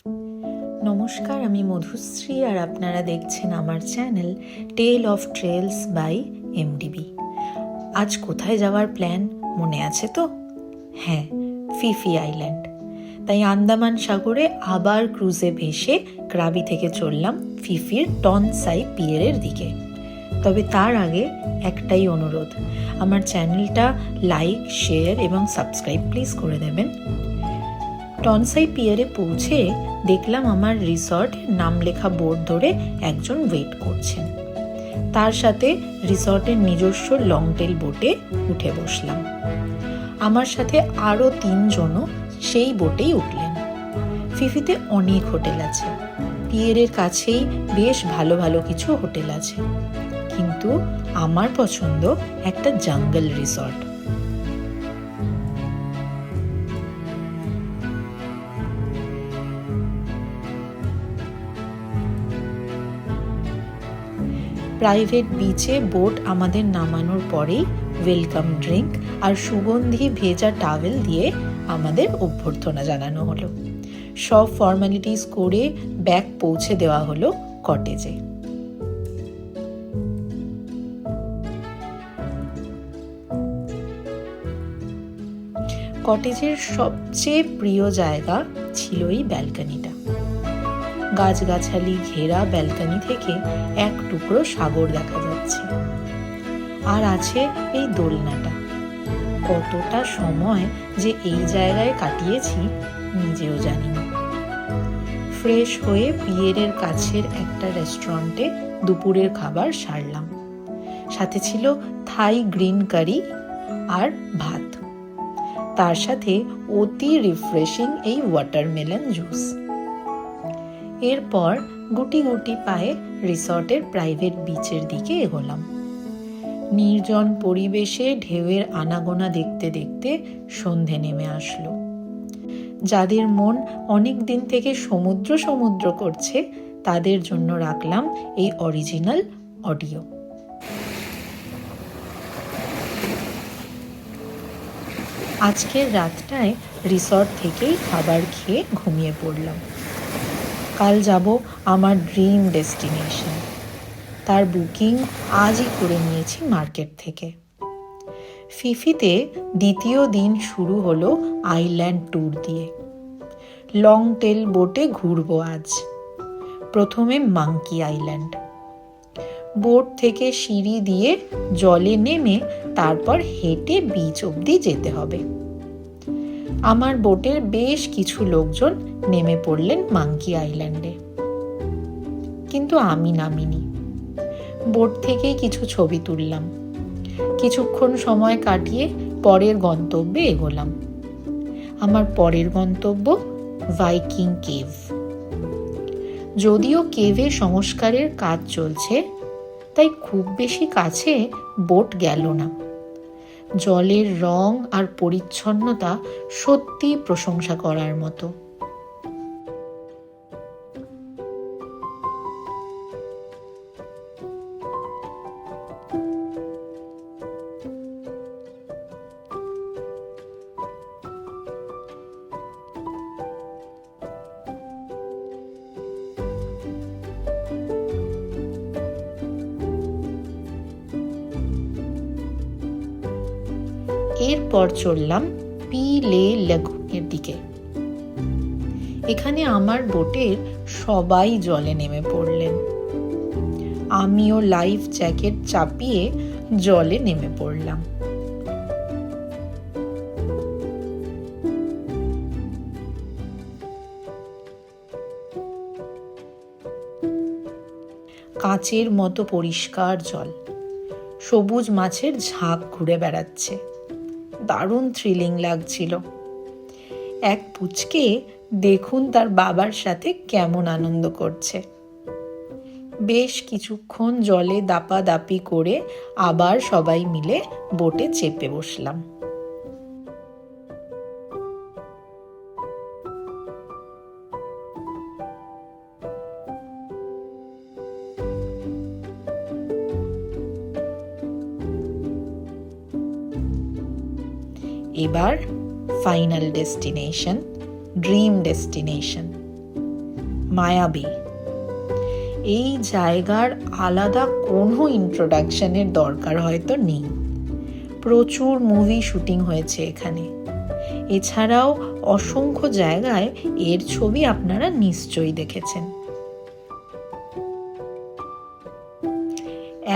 নমস্কার, আমি মধুশ্রী আর আপনারা দেখছেন আমার channel tale of trails by MDB. আজ কোথায় যাওয়ার প্ল্যান মনে আছে তো? হ্যাঁ, ফিফি আইল্যান্ড। তাই আন্দামান সাগরে আবার ক্রুজে ভেসে ক্রাবি থেকে চললাম ফিফির টনসাই পিয়েরের দিকে। তবে তার আগে একটাই অনুরোধ, আমার চ্যানেলটা লাইক, শেয়ার এবং সাবস্ক্রাইব প্লিজ করে দেবেন। টনসাই পিয়ারে পৌঁছে দেখলাম আমার রিসর্ট নাম লেখা বোর্ড ধরে একজন ওয়েট করছেন। তার সাথে রিসর্টের নিজস্ব লং টেল বোটে উঠে বসলাম। আমার সাথে আরও 3 জনও সেই বোটেই উঠলেন। ফিফিতে অনেক হোটেল আছে, পিয়ারের কাছেই বেশ ভালো ভালো কিছু হোটেল আছে, কিন্তু আমার পছন্দ একটা জঙ্গল রিসর্ট। প্রাইভেট বিচে বোট আমাদের নামানোর পরেই ওয়েলকাম ড্রিঙ্ক আর সুগন্ধি ভেজা টাওয়েল দিয়ে আমাদের অভ্যর্থনা জানানো হলো। সব ফর্মালিটিস করে ব্যাগ পৌঁছে দেওয়া হলো কটেজে। কটেজের সবচেয়ে প্রিয় জায়গা ছিল এই ব্যালকনিটা। গাছগাছালি ঘেরা ব্যালকনি থেকে এক টুকরো সাগর দেখা যাচ্ছে। আর আছে এই দোলনাটা। কতটা সময় যে এই জায়গায় কাটিয়েছি নিজেও জানি না। ফ্রেশ হয়ে পিয়েরের কাছের একটা রেস্টুরেন্টে দুপুরের খাবার সারলাম। সাথে ছিল থাই গ্রিন কারি আর ভাত, তার সাথে অতি রিফ্রেশিং এই ওয়াটারমেলন জুস। এরপর গুটি গুটি পায়ে রিসর্টের প্রাইভেট বিচের দিকে এগোলাম। নির্জন পরিবেশে ঢেউয়ের আনাগোনা দেখতে দেখতে সন্ধে নেমে আসলো। যাদের মন অনেক দিন থেকে সমুদ্র সমুদ্র করছে তাদের জন্য রাখলাম এই অরিজিনাল অডিও। আজকের রাতটায় রিসর্ট থেকেই খাবার খেয়ে ঘুমিয়ে পড়লাম। কাল যাব আমার ড্রিম ডেস্টিনেশন। তার বুকিং আজই করে নিয়েছি মার্কেট থেকে। ফিফিতে দ্বিতীয় দিন শুরু হলো আইল্যান্ড ট্যুর দিয়ে। লং টেল বোটে ঘুরবো আজ। প্রথমে মাঙ্কি আইল্যান্ড। বোট থেকে সিঁড়ি দিয়ে জলে নেমে তারপর হেঁটে বিচ অবধি যেতে হবে। আমার বোটের বেশ কিছু লোকজন নেমে পড়লেন মাঙ্কি আইল্যান্ডে, কিন্তু আমি নামিনি। বোট থেকেই কিছু ছবি তুললাম। কিছুক্ষণ সময় কাটিয়ে পরের গন্তব্যে এগোলাম। আমার পরের গন্তব্য ভাইকিং কেভ। যদিও কেভে সংস্কারের কাজ চলছে, তাই খুব বেশি কাছে বোট গেল না। জলের রং আর পরিচ্ছন্নতা সত্যি প্রশংসা করার মতো। এরপর চললাম পি লে লেগুনের দিকে। এখানে আমার বোটের সবাই জলে নেমে পড়লেন। আমিও লাইফ জ্যাকেট চাপিয়ে জলে নেমে পড়লাম। কাঁচের মতো পরিষ্কার জল, সবুজ মাছের ঝাঁক ঘুরে বেড়াচ্ছে। দারুণ থ্রিলিং লাগছিল। এক পুচকে দেখুন তার বাবার সাথে কেমন আনন্দ করছে। বেশ কিছুক্ষণ জলে দাপাদাপি করে আবার সবাই মিলে বোটে চেপে বসলাম। এবার ফাইনাল ডেস্টিনেশন, ড্রিম ডেস্টিনেশন মায়াবী। এই জায়গার আলাদা কোনো ইন্ট্রোডাকশনের দরকার হয়তো নেই। প্রচুর মুভি শুটিং হয়েছে এখানে। এছাড়াও অসংখ্য জায়গায় এর ছবি আপনারা নিশ্চয়ই দেখেছেন।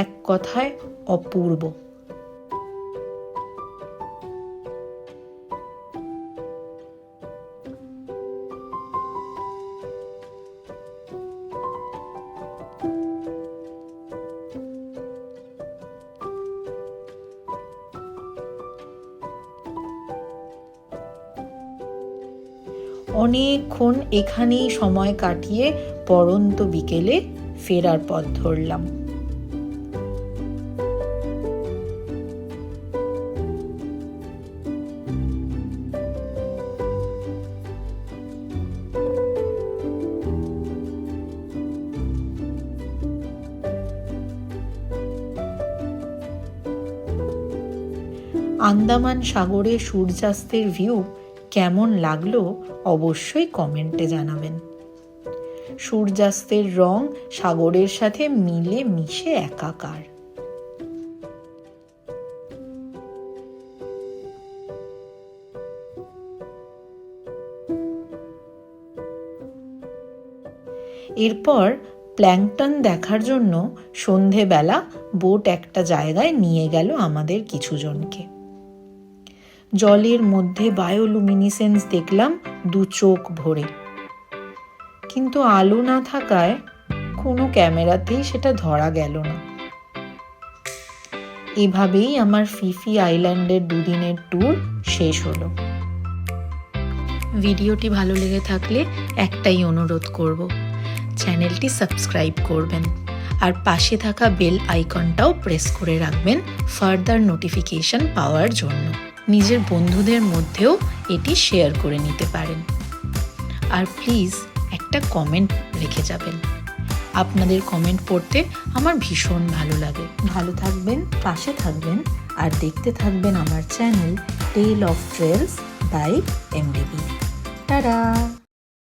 এক কথায় অপূর্ব। অনেকক্ষণ এখানেই সময় কাটিয়ে পড়ন্ত বিকেলে ফেরার পথ ধরলাম। আন্দামান সাগরে সূর্যাস্তের ভিউ কেমন লাগলো অবশ্যই কমেন্টে জানাবেন। সূর্যাস্তের রং সাগরের সাথে মিলে মিশে একাকার। এরপর প্ল্যাঙ্কটন দেখার জন্য সন্ধেবেলা বোট একটা জায়গায় নিয়ে গেল আমাদের কিছুজনকে। জলের মধ্যে বায়োলুমিনেসেন্স দেখলাম দু চোখ ভরে, কিন্তু আলো না থাকায় কোনো ক্যামেরাতেই সেটা ধরা গেল না। এভাবেই আমার ফিফি আইল্যান্ডের দুদিনের ট্যুর শেষ হলো। ভিডিওটি ভালো লেগে থাকলে একটাই অনুরোধ করব, চ্যানেলটি সাবস্ক্রাইব করবেন আর পাশে থাকা বেল আইকনটাও প্রেস করে রাখবেন ফার্দার নোটিফিকেশন পাওয়ার জন্য। নিজের বন্ধুদের মধ্যেও এটি শেয়ার করে নিতে পারেন। আর প্লিজ একটা কমেন্ট রেখে যাবেন। আপনাদের কমেন্ট পড়তে আমার ভীষণ ভালো লাগে। ভালো থাকবেন, পাশে থাকবেন আর দেখতে থাকবেন আমার channel tale of trails by MDB. Tata.